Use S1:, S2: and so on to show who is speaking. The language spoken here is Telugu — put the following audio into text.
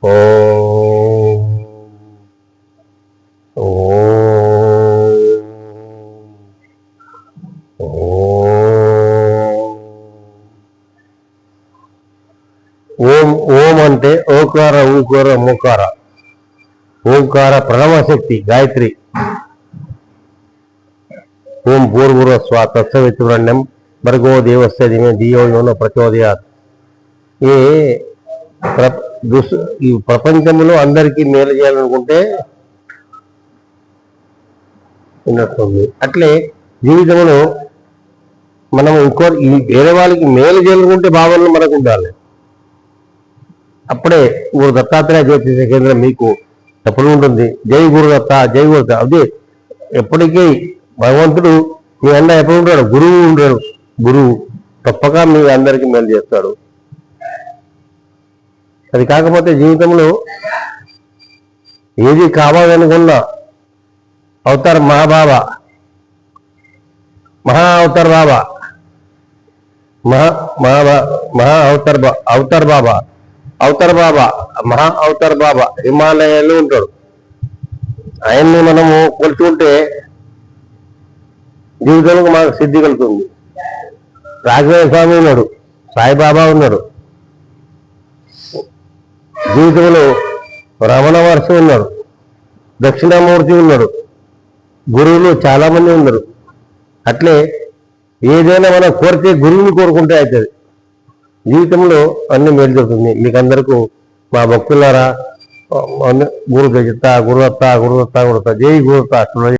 S1: ఓం ఓం ఓం ఓం అంటే ఓకార ఊకార ముకార. ఓంకార ప్రణవశక్తి గాయత్రి. ఓం భూర్భువః స్వః తత్సవితుర్వరేణ్యం భర్గో దేవస్య ధీమహి ధియో యో నః ప్రచోదయాత్. ఈ ప్రపంచంలో అందరికీ మేలు చేయాలనుకుంటే ఉన్నట్టుంది. అట్లే జీవితంలో మనం వేరే వాళ్ళకి మేలు చేయాలనుకుంటే భావనలు మనకు ఉండాలి. అప్పుడే గురు దత్తాత్రేయ జ్యోతిష కేంద్రం మీకు ఎప్పుడు ఉంటుంది. జై గురుదత్త, జై గురుదత్త. అదే ఎప్పటికీ భగవంతుడు మీ అండ ఎప్పుడు ఉంటాడు, గురువు ఉంటాడు. గురువు తప్పక మీ అందరికీ మేలు చేస్తాడు. అది కాకపోతే జీవితంలో ఏది కావాలనుకున్నా అవతార్ మహా అవతార్ బాబా మహా అవతార్ బాబా హిమాలయాల్లో ఉంటాడు. ఆయన్ని మనము కొలుచుకుంటే జీవితంలో మనకు సిద్ధి కలుగుతుంది. రాఘవేంద్ర స్వామి ఉన్నాడు, సాయిబాబా ఉన్నాడు. జీవితంలో రమణ మహర్షి ఉన్నాడు, దక్షిణామూర్తి ఉన్నాడు, గురువులు చాలా మంది ఉన్నారు. అట్లే ఏదైనా మనం కోరితే గురువుని కోరుకుంటే అవుతుంది. జీవితంలో అన్ని మేలు జరుగుతుంది. మీకు అందరికీ మా భక్తులారా గురుదత్త గురుదత్త గురుదత్త గురుదత్త జై గురుదత్త.